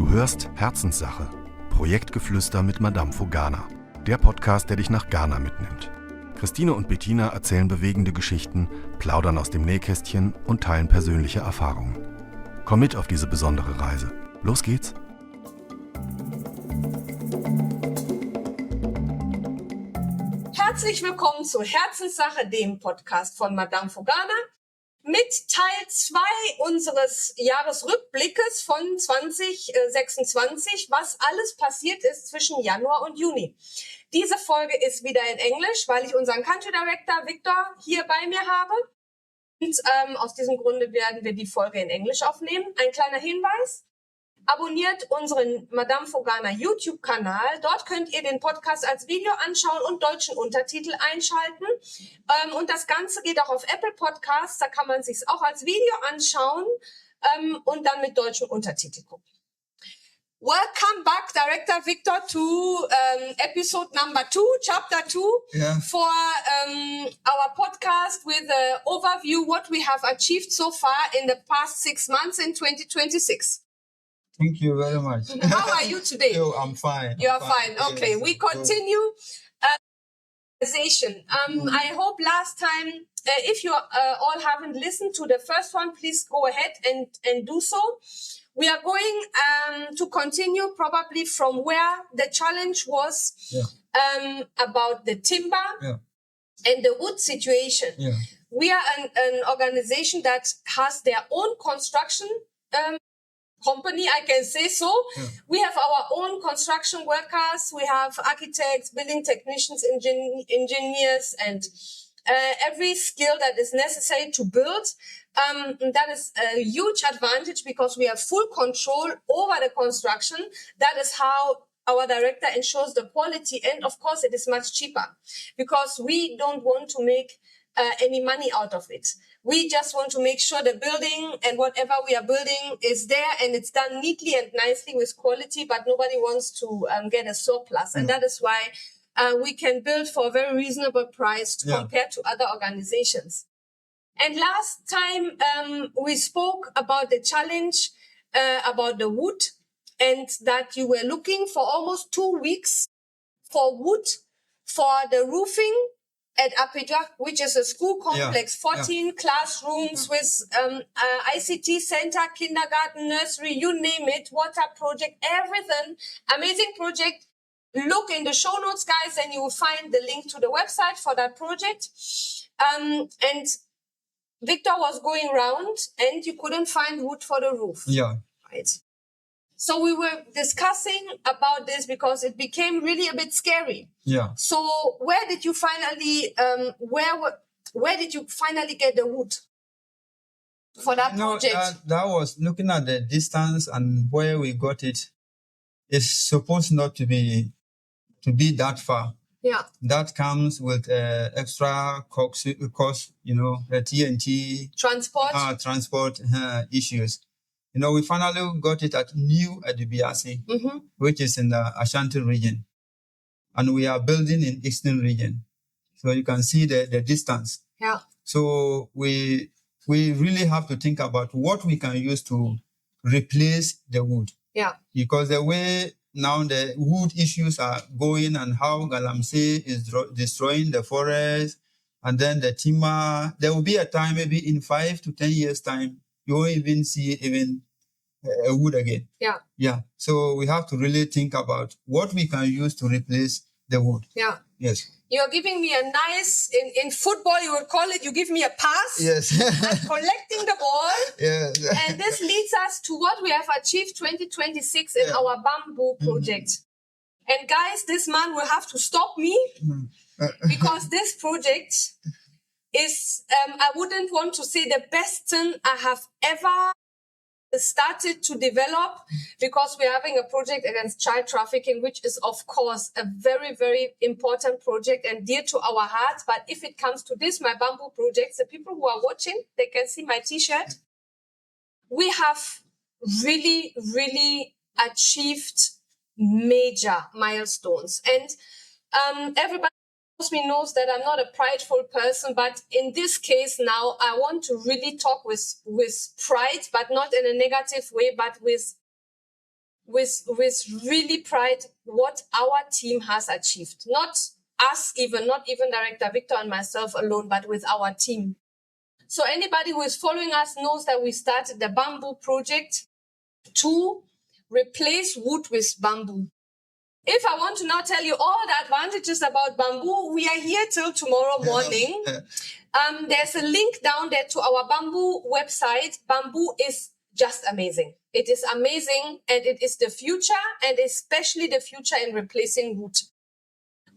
Du hörst Herzenssache, Projektgeflüster mit Madamfo Ghana. Der Podcast, der dich nach Ghana mitnimmt. Christine und Bettina erzählen bewegende Geschichten, plaudern aus dem Nähkästchen und teilen persönliche Erfahrungen. Komm mit auf diese besondere Reise. Los geht's! Herzlich willkommen zu Herzenssache, dem Podcast von Madamfo Ghana, mit Teil 2 unseres Jahresrückblickes von 2026, was alles passiert ist zwischen Januar und Juni. Diese Folge ist wieder in Englisch, weil ich unseren Country Director Victor hier bei mir habe. Und aus diesem Grunde werden wir die Folge in Englisch aufnehmen. Ein kleiner Hinweis: Abonniert unseren Madamfo Ghana YouTube-Kanal. Dort könnt ihr den Podcast als Video anschauen und deutschen Untertitel einschalten. Und das Ganze geht auch auf Apple Podcasts. Da kann man sich auch als Video anschauen und dann mit deutschen Untertitel gucken. Welcome back, Director Victor, to episode number 2, chapter 2, for our podcast with an overview what we have achieved so far in the past 6 months in 2026. Thank you very much. How are you today? I'm fine. You're fine. Okay, yes. We continue conversation. I hope last time, if you all haven't listened to the first one, please go ahead and do so. We are going to continue probably from where the challenge was about the timber and the wood situation. Yeah. We are an organization that has their own construction company, I can say so. Yeah. We have our own construction workers. We have architects, building technicians, engineers, and every skill that is necessary to build. That is a huge advantage because we have full control over the construction. That is how our director ensures the quality. And of course, it is much cheaper because we don't want to make any money out of it. We just want to make sure the building and whatever we are building is there and it's done neatly and nicely with quality, but nobody wants to get a surplus. And that is why we can build for a very reasonable price compared to other organizations. And last time we spoke about the challenge about the wood and that you were looking for almost 2 weeks for wood for the roofing at Apidja, which is a school complex, 14 classrooms with ICT center, kindergarten, nursery, you name it, water project, everything. Amazing project. Look in the show notes, guys, and you will find the link to the website for that project. And Victor was going around and you couldn't find wood for the roof. Yeah. Right. So we were discussing about this because it became really a bit scary. Yeah. So where did you finally, where did you finally get the wood for that project? That was looking at the distance and where we got it. It's supposed not to be that far. Yeah. That comes with extra cost, TNT. Transport issues. We finally got it at New Adibiasi, which is in the Ashanti region. And we are building in Eastern region. So you can see the distance. Yeah. So we really have to think about what we can use to replace the wood. Yeah. Because the way now the wood issues are going and how Galamsey is destroying the forest and then the timber, there will be a time maybe in 5 to 10 years time, you won't even see even a wood again. Yeah. Yeah. So we have to really think about what we can use to replace the wood. Yeah. Yes. You're giving me a nice, in football you would call it, you give me a pass. Yes. I'm collecting the ball. Yes. And this leads us to what we have achieved 2026 in our bamboo project. And guys, this man will have to stop me because this project is, I wouldn't want to say the best thing I have ever started to develop because we're having a project against child trafficking, which is, of course, a very, very important project and dear to our hearts. But if it comes to this, my bamboo projects, the people who are watching, they can see my T-shirt. We have really, really achieved major milestones. And everybody me knows that I'm not a prideful person, but in this case now, I want to really talk with pride, but not in a negative way, but with with really pride what our team has achieved. Not even Director Victor and myself alone, but with our team. So anybody who is following us knows that we started the bamboo project to replace wood with bamboo. If I want to now tell you all the advantages about bamboo, we are here till tomorrow morning. There's a link down there to our bamboo website. Bamboo is just amazing. It is amazing, and it is the future, and especially the future in replacing wood.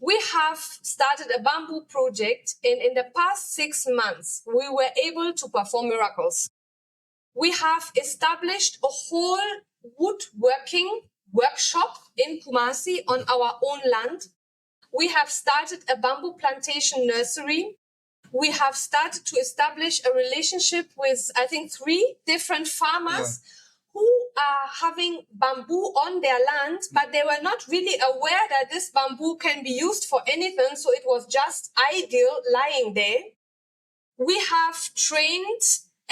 We have started a bamboo project, and in the past 6 months, we were able to perform miracles. We have established a whole woodworking workshop in Kumasi on our own land. We have started a bamboo plantation nursery. We have started to establish a relationship with, I think, 3 different farmers who are having bamboo on their land, but they were not really aware that this bamboo can be used for anything, so it was just ideal lying there. We have trained,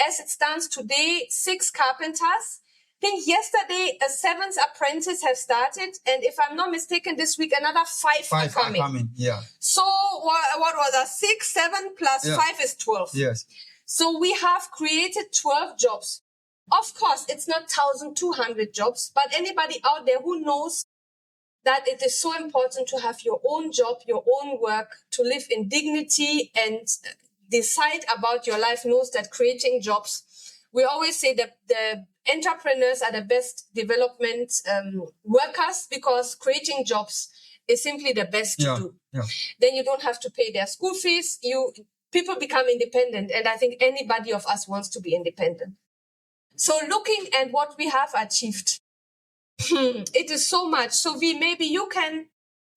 as it stands today, 6 carpenters. I think yesterday a 7th apprentice has started, and if I'm not mistaken, this week another 5 are coming. Yeah. So what was that? 6, 7 plus 5 is 12. Yes. So we have created 12 jobs. Of course, it's not 1,200 jobs, but anybody out there who knows that it is so important to have your own job, your own work, to live in dignity and decide about your life knows that creating jobs, we always say that the entrepreneurs are the best development workers, because creating jobs is simply the best to do. Yeah. Then you don't have to pay their school fees. People become independent, and I think anybody of us wants to be independent. So looking at what we have achieved, it is so much. So maybe you can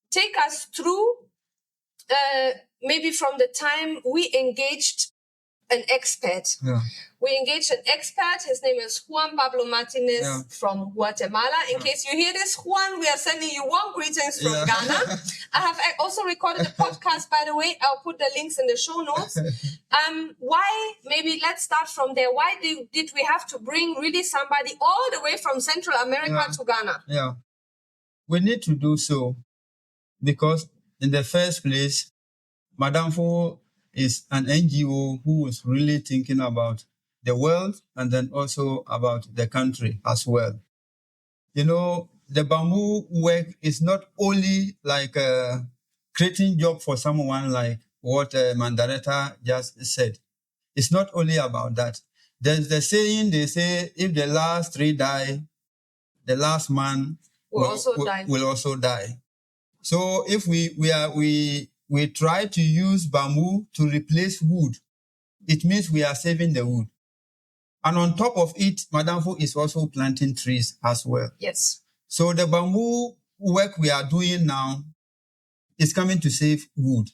take us through, maybe from the time we engaged an expert. Yeah. We engaged an expert. His name is Juan Pablo Martinez from Guatemala. In case you hear this, Juan, we are sending you warm greetings from Ghana. I have also recorded a podcast, by the way. I'll put the links in the show notes. Maybe let's start from there. Why did we have to bring really somebody all the way from Central America to Ghana? Yeah. We need to do so because in the first place, Madamfo is an NGO who is really thinking about the world and then also about the country as well. You know, the bamboo work is not only like creating job for someone like what Mandareta just said. It's not only about that. There's the saying, they say, if the last 3 die, the last man will also die. So if we try to use bamboo to replace wood, it means we are saving the wood. And on top of it, Madamfo is also planting trees as well. Yes. So the bamboo work we are doing now is coming to save wood.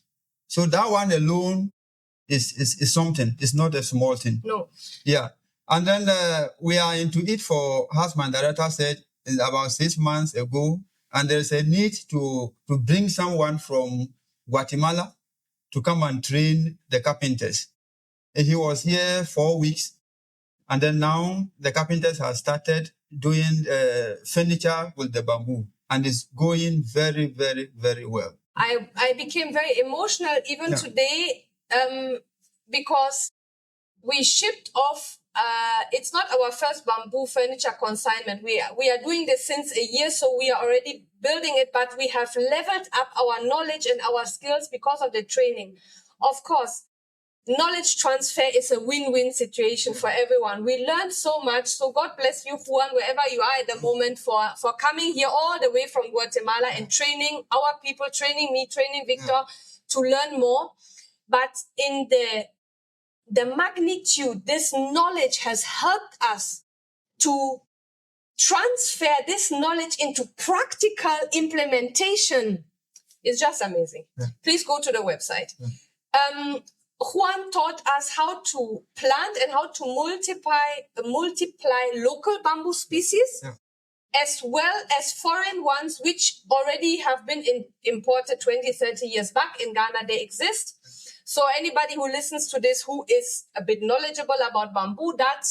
So that one alone is something. It's not a small thing. No. Yeah. And then we are into it for, as Mandareta said, about 6 months ago. And there's a need to bring someone from Guatemala to come and train the carpenters. And he was here 4 weeks. And then now the carpenters have started doing furniture with the bamboo. And it's going very, very, very well. I became very emotional even today because we shipped off. It's not our first bamboo furniture consignment. We are doing this since a year, so we are already building it, but we have leveled up our knowledge and our skills because of the training. Of course, knowledge transfer is a win-win situation for everyone. We learned so much, so God bless you, Juan, wherever you are at the moment, for coming here all the way from Guatemala and training our people, training me, training Victor to learn more. But in the magnitude, this knowledge has helped us to transfer this knowledge into practical implementation. It's just amazing. Yeah. Please go to the website. Yeah. Juan taught us how to plant and how to multiply local bamboo species, as well as foreign ones, which already have been imported 20, 30 years back in Ghana. They exist. So anybody who listens to this who is a bit knowledgeable about bamboo, that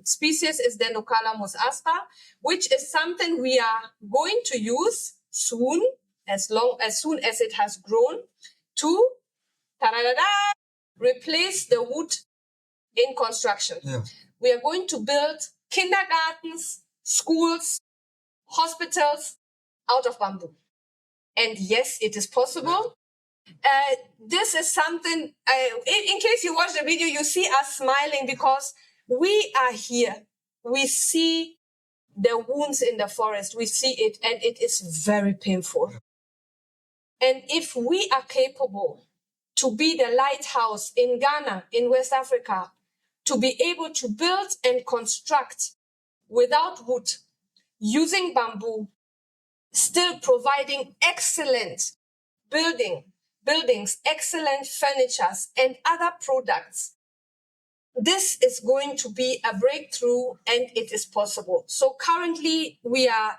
species is the Nocalamus asper, which is something we are going to use soon, as soon as it has grown, to replace the wood in construction. Yeah. We are going to build kindergartens, schools, hospitals out of bamboo. And yes, it is possible. This is something, in case you watch the video, you see us smiling because we are here. We see the wounds in the forest. We see it, and it is very painful. And if we are capable to be the lighthouse in Ghana, in West Africa, to be able to build and construct without wood, using bamboo, still providing excellent buildings, excellent furnitures, and other products, this is going to be a breakthrough, and it is possible. So currently we are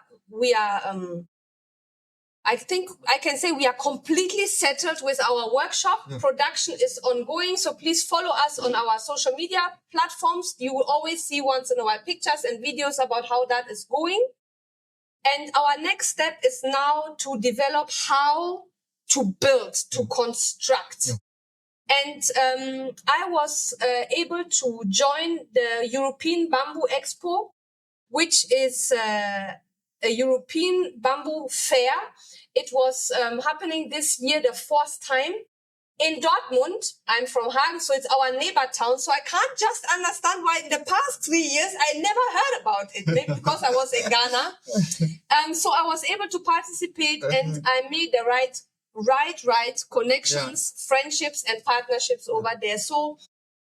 I think I can say we are completely settled with our workshop. Yeah. Production is ongoing. So please follow us on our social media platforms. You will always see once in a while pictures and videos about how that is going. And our next step is now to develop how to build, to construct. Yeah. And I was able to join the European Bamboo Expo, which is a European bamboo fair. It was happening this year, the fourth time in Dortmund. I'm from Hagen, so it's our neighbor town. So I can't just understand why in the past 3 years I never heard about it. Maybe because I was in Ghana. So I was able to participate, and I made the right connections, friendships, and partnerships over there. So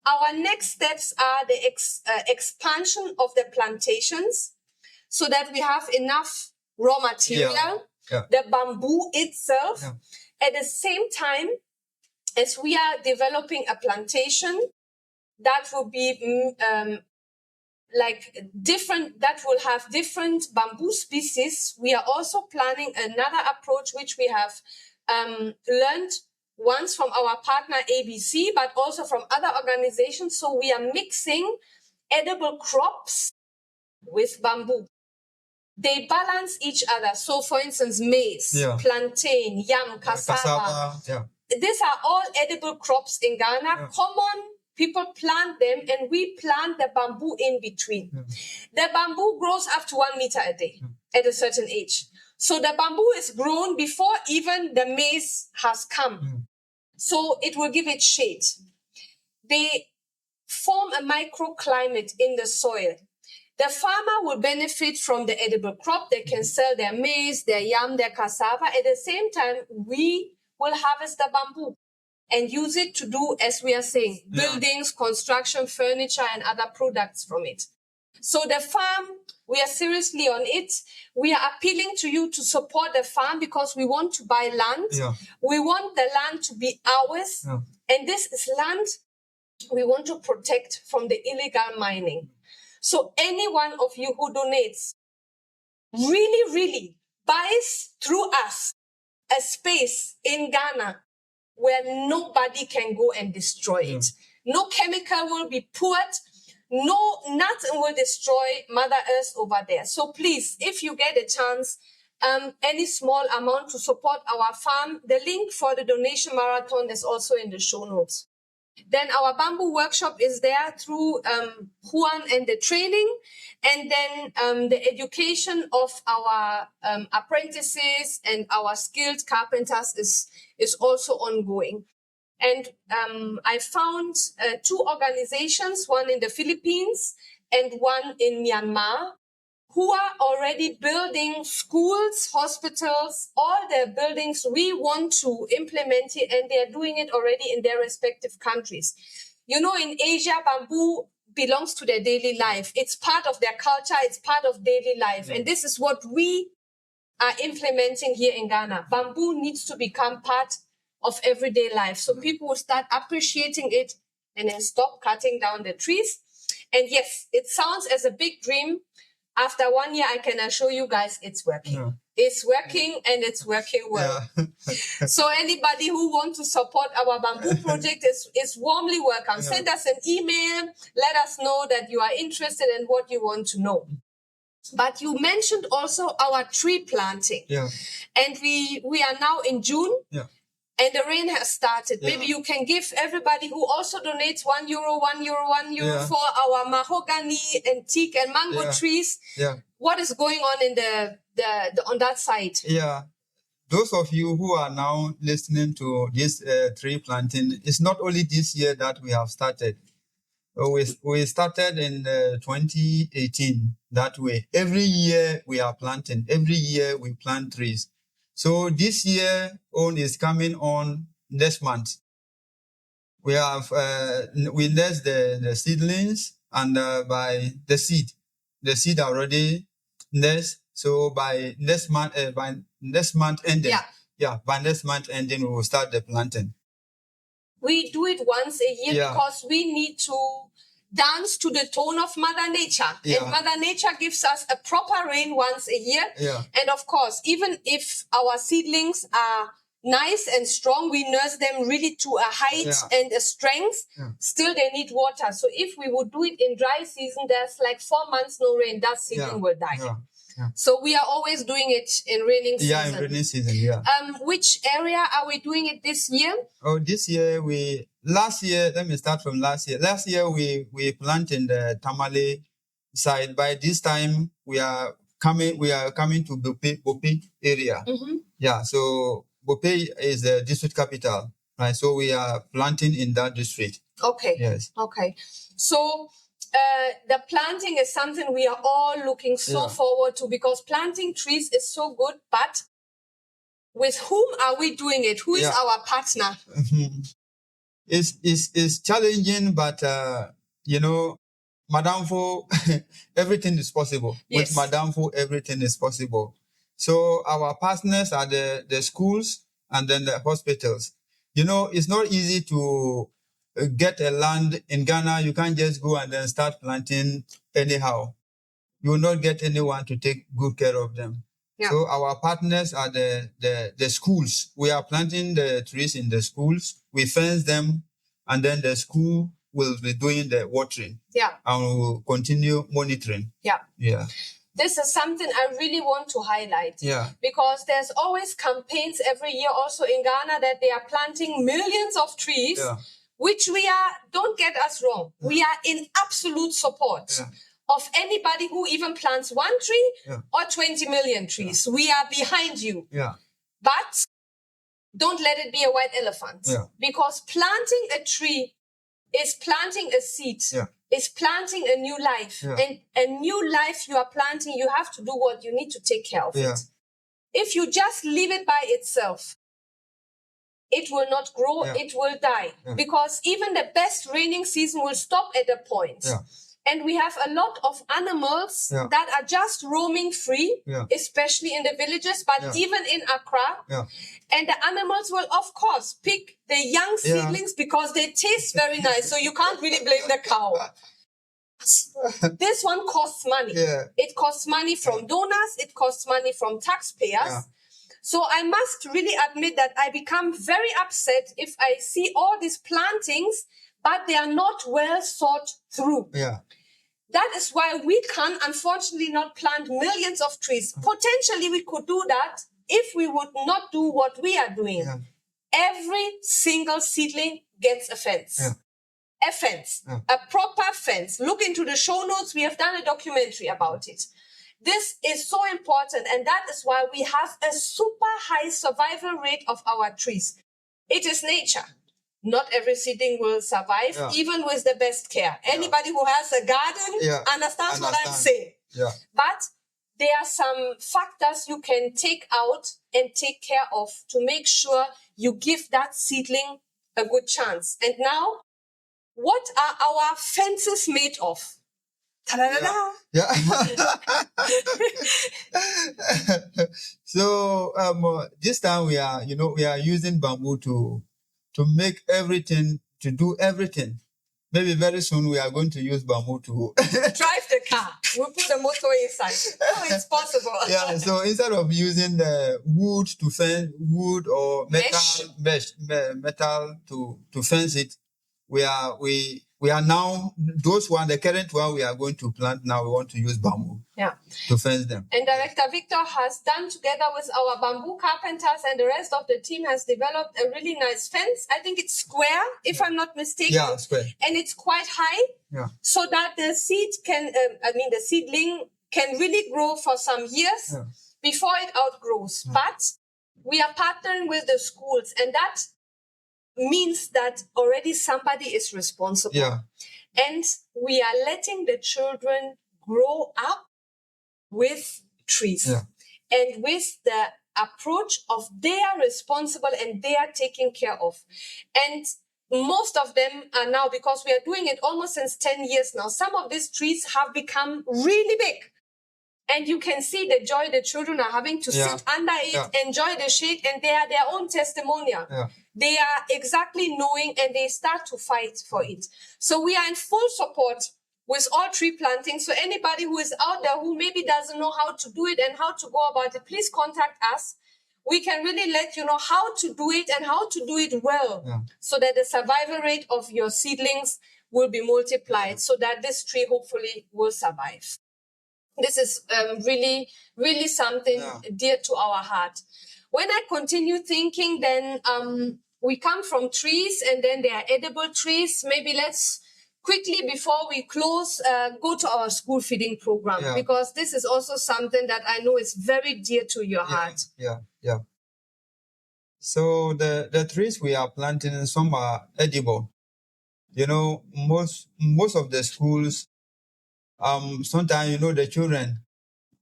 our next steps are the expansion of the plantations, so that we have enough raw material, the bamboo itself. Yeah. At the same time, as we are developing a plantation that will be that will have different bamboo species, we are also planning another approach, which we have learned once from our partner ABC, but also from other organizations. So we are mixing edible crops with bamboo. They balance each other. So, for instance, maize, plantain, yam, cassava. These are all edible crops in Ghana. Yeah. Common, people plant them, and we plant the bamboo in between. Yeah. The bamboo grows up to 1 meter a day at a certain age. So the bamboo is grown before even the maize has come. Yeah. So it will give it shade. They form a microclimate in the soil. The farmer will benefit from the edible crop. They can sell their maize, their yam, their cassava. At the same time, we will harvest the bamboo and use it to do, as we are saying, buildings, construction, furniture, and other products from it. So the farm, we are seriously on it. We are appealing to you to support the farm because we want to buy land. Yeah. We want the land to be ours. Yeah. And this is land we want to protect from the illegal mining. So any one of you who donates really, really buys through us a space in Ghana where nobody can go and destroy it. No chemical will be poured. Nothing will destroy Mother Earth over there. So please, if you get a chance, any small amount to support our farm, the link for the donation marathon is also in the show notes. Then our bamboo workshop is there through Juan and the training, and then the education of our apprentices and our skilled carpenters is also ongoing. And I found 2 organizations, one in the Philippines and one in Myanmar, who are already building schools, hospitals, all the buildings we want to implement it, and they're doing it already in their respective countries. You know, in Asia, bamboo belongs to their daily life. It's part of their culture. It's part of daily life. And this is what we are implementing here in Ghana. Bamboo needs to become part of everyday life. So people will start appreciating it and then stop cutting down the trees. And yes, it sounds as a big dream. After 1 year, I can assure you guys it's working. is working and it's working well. Yeah. So anybody who wants to support our bamboo project is warmly welcome. Yeah. Send us an email. Let us know that you are interested in what you want to know. But you mentioned also our tree planting. Yeah. And we are now in June. Yeah. And the rain has started. Yeah. Maybe you can give everybody who also donates €1 Yeah. for our mahogany and teak and mango Yeah. trees. Yeah. What is going on in the on that side? Yeah. Those of you who are now listening to this tree planting, it's not only this year that we have started. We started in 2018 that way. Every year we are planting. Every year we plant trees. So this year on is coming on next month. We have we nest the seedlings and by the seed already nest. So by next month ending, by next month ending we will start the planting. We do it once a year Yeah. because we need to dance to the tone of Mother Nature. Yeah. And Mother Nature gives us a proper rain once a year. Yeah. And of course, even if our seedlings are nice and strong, we nurse them really to a height and a strength, still they need water. So if we would do it in dry season, there's like 4 months no rain, that seedling will die. Yeah. Yeah. So we are always doing it in raining season. Yeah, in rainy season, yeah. Which area are we doing it this year? Oh, this year last year, let me start from last year. Last year we planted in the Tamale side. By this time we are coming to Bope area. Mm-hmm. Yeah, so Bope is the district capital, right? So we are planting in that district. Okay. Yes. Okay. So the planting is something we are all looking so forward to because planting trees is so good. But with whom are we doing it? Who is our partner? It's challenging, but Madamfo, everything is possible. Yes. With Madamfo, everything is possible. So our partners are the schools and then the hospitals. It's not easy to get a land in Ghana. You can't just go and then start planting anyhow. You will not get anyone to take good care of them. Yeah. So our partners are the schools. We are planting the trees in the schools. We fence them, and then the school will be doing the watering. Yeah. And we will continue monitoring. Yeah. Yeah. This is something I really want to highlight. Yeah. Because there's always campaigns every year also in Ghana that they are planting millions of trees. Yeah. Which we are, don't get us wrong, we are in absolute support of anybody who even plants 1 tree or 20 million trees. Yeah. We are behind you. Yeah. But don't let it be a white elephant. Yeah. Because planting a tree is planting a seed. Yeah. Is planting a new life. Yeah. And a new life you are planting, you have to do what you need to take care of it. If you just leave it by itself, it will not grow, it will die. Yeah. Because even the best raining season will stop at a point. Yeah. And we have a lot of animals that are just roaming free, especially in the villages, but even in Accra. Yeah. And the animals will, of course, pick the young seedlings because they taste very nice. So you can't really blame the cow. This one costs money. Yeah. It costs money from donors. It costs money from taxpayers. Yeah. So I must really admit that I become very upset if I see all these plantings, but they are not well thought through. Yeah. That is why we can, unfortunately, not plant millions of trees. Potentially, we could do that if we would not do what we are doing. Yeah. Every single seedling gets a fence. Yeah. A fence. Yeah. A proper fence. Look into the show notes. We have done a documentary about it. This is so important, and that is why we have a super high survival rate of our trees. It is nature. Not every seedling will survive, even with the best care. Anybody who has a garden understands what I'm saying. Yeah. But there are some factors you can take out and take care of to make sure you give that seedling a good chance. And now, what are our fences made of? Ta-da-da-da. Yeah. So this time we are using bamboo to make everything, to do everything. Maybe very soon we are going to use bamboo to drive the car. We put the motorway inside. Oh, it's possible. Yeah, so instead of using the wood to fence, wood or metal to fence it, we are now, those one, the current one we are going to plant now, we want to use bamboo to fence them. And Director Victor has done, together with our bamboo carpenters and the rest of the team, has developed a really nice fence. I think it's square, if I'm not mistaken. Yeah, square. And it's quite high, so that the seed can, the seedling can really grow for some years before it outgrows. But we are partnering with the schools, and that means that already somebody is responsible. Yeah. And we are letting the children grow up with trees and with the approach of they are responsible and they are taken care of. And most of them are now, because we are doing it almost since 10 years now, some of these trees have become really big. And you can see the joy the children are having to sit under it, enjoy the shade, and they are their own testimonial. Yeah. They are exactly knowing, and they start to fight for it. So we are in full support with all tree planting. So anybody who is out there who maybe doesn't know how to do it and how to go about it, please contact us. We can really let you know how to do it and how to do it well, so that the survival rate of your seedlings will be multiplied, so that this tree hopefully will survive. This is really, really something dear to our heart. When I continue thinking, then we come from trees, and then there are edible trees. Maybe let's quickly, before we close, go to our school feeding program, because this is also something that I know is very dear to your heart. Yeah. So the trees we are planting, some are edible. You know, most of the schools, sometimes, the children,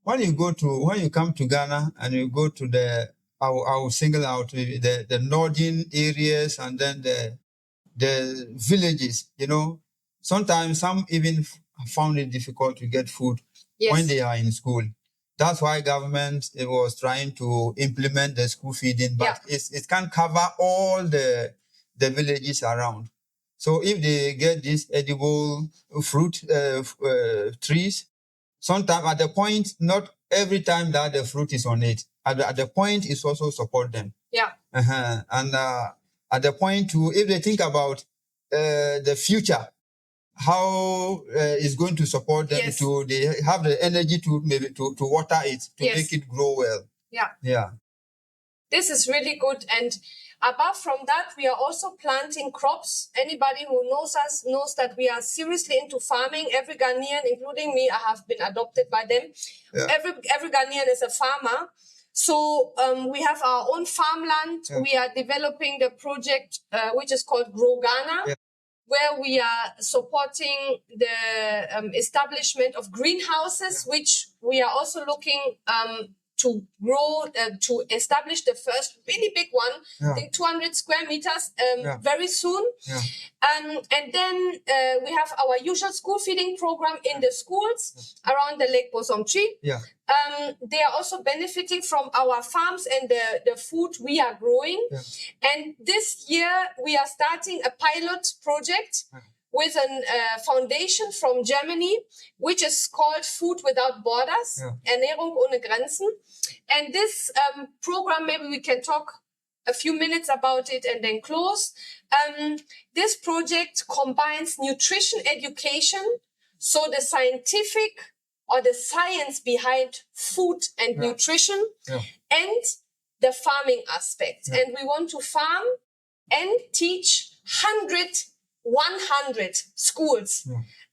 when you come to Ghana and you go to I'll single out the northern areas and then the villages, sometimes some even found it difficult to get food when they are in school. That's why government was trying to implement the school feeding, but it can't cover all the villages around. So if they get these edible fruit trees, sometimes at the point, not every time that the fruit is on it, at the point is also support them. Yeah. And at the point too, if they think about the future, how it's going to support them they have the energy to water it, to make it grow well. Yeah. This is really good. And apart from that, we are also planting crops. Anybody who knows us knows that we are seriously into farming. Every Ghanaian, including me, I have been adopted by them. Yeah. Every Ghanaian is a farmer. So we have our own farmland. Yeah. We are developing the project which is called Grow Ghana, where we are supporting the establishment of greenhouses, which we are also looking to grow, to establish the first really big one, I think 200 square meters very soon. Yeah. And then we have our usual school feeding program in the schools around the Lake Bosom Tree. Yeah. They are also benefiting from our farms and the food we are growing. Yeah. And this year we are starting a pilot project with a foundation from Germany, which is called Food Without Borders, Ernährung ohne Grenzen. And this program, maybe we can talk a few minutes about it and then close. This project combines nutrition education, so the scientific or the science behind food and nutrition, and the farming aspect. And we want to farm and teach 100 schools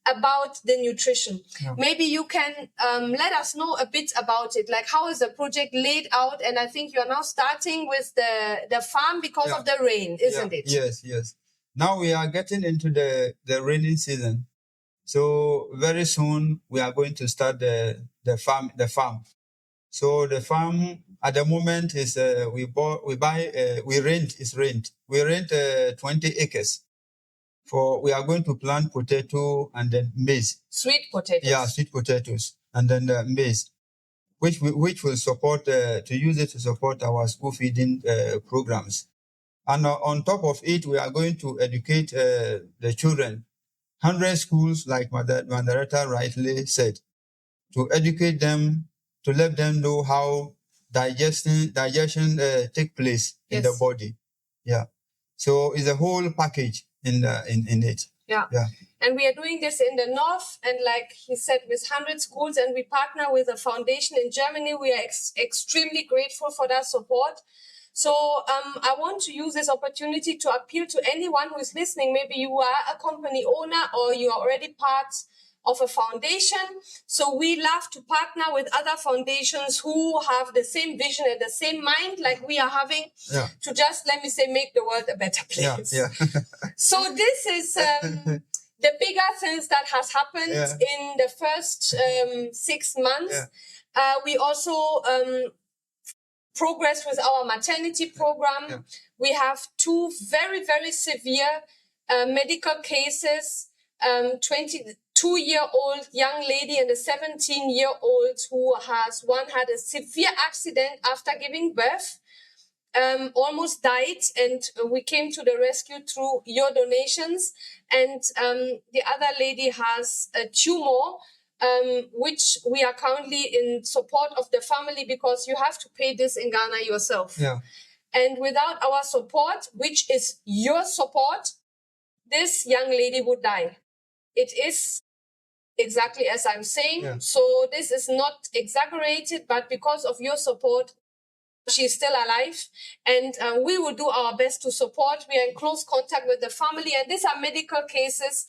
about the nutrition. Yeah. Maybe you can let us know a bit about it, like how is the project laid out? And I think you're now starting with the farm because of the rain, isn't it? Yes. Now we are getting into the rainy season. So very soon we are going to start the farm. So the farm at the moment is we rent 20 acres. We are going to plant potato and then maize. Sweet potatoes. Yeah, sweet potatoes. And then maize, which will support, to use it to support our school feeding programs. And on top of it, we are going to educate the children. 100 schools, like Mandareta rightly said. to educate them, to let them know how digestion take place in the body. Yeah. So it's a whole package in it. Yeah. And we are doing this in the north, and like he said, with 100 schools, and we partner with a foundation in Germany. We are extremely grateful for that support. So I want to use this opportunity to appeal to anyone who is listening. Maybe you are a company owner or you are already part of a foundation. So we love to partner with other foundations who have the same vision and the same mind like we are having to just, let me say, make the world a better place. Yeah. So this is the bigger things that has happened in the first 6 months. We also progress with our maternity program. We have 2 very, very severe medical cases, 22-year-old young lady and a 17-year-old who had a severe accident after giving birth, almost died, and we came to the rescue through your donations. And the other lady has a tumor, which we are currently in support of the family, because you have to pay this in Ghana yourself. Yeah. And without our support, which is your support, this young lady would die. It is exactly as I'm saying. Yeah. So this is not exaggerated, but because of your support, she's still alive, and we will do our best to support. We are in close contact with the family, and these are medical cases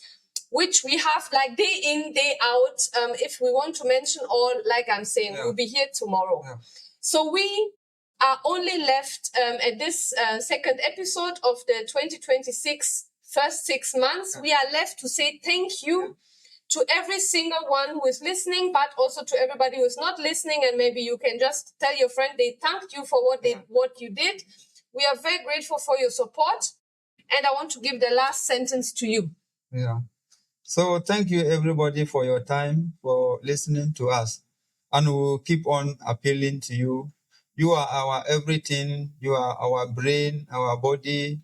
which we have like day in, day out. If we want to mention all, like I'm saying, we'll be here tomorrow. Yeah. So we are only left at this second episode of the 2026 first 6 months. We are left to say thank you to every single one who is listening, but also to everybody who is not listening. And maybe you can just tell your friend they thanked you for what you did. We are very grateful for your support. And I want to give the last sentence to you. Yeah. So thank you, everybody, for your time, for listening to us. And we'll keep on appealing to you. You are our everything. You are our brain, our body.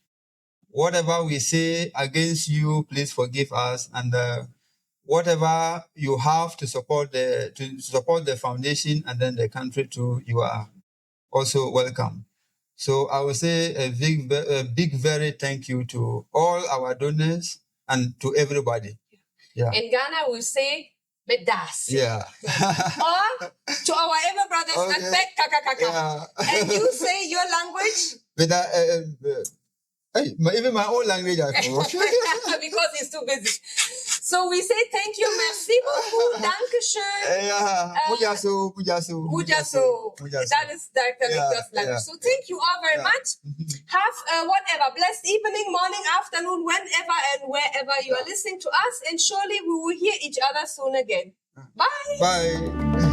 Whatever we say against you, please forgive us. And whatever you have to support the foundation and then the country too, you are also welcome. So I will say a big, very thank you to all our donors and to everybody. Yeah. In Ghana, we say medas. Yeah. Or to our ever brothers, and you say your language. Even my own language I forgot. Because he's too busy. So we say thank you, merci beaucoup, danke schön. Mujaso. That is Dr. language. So thank you all very much. Have a blessed evening, morning, afternoon, whenever and wherever you are listening to us. And surely we will hear each other soon again. Bye. Bye.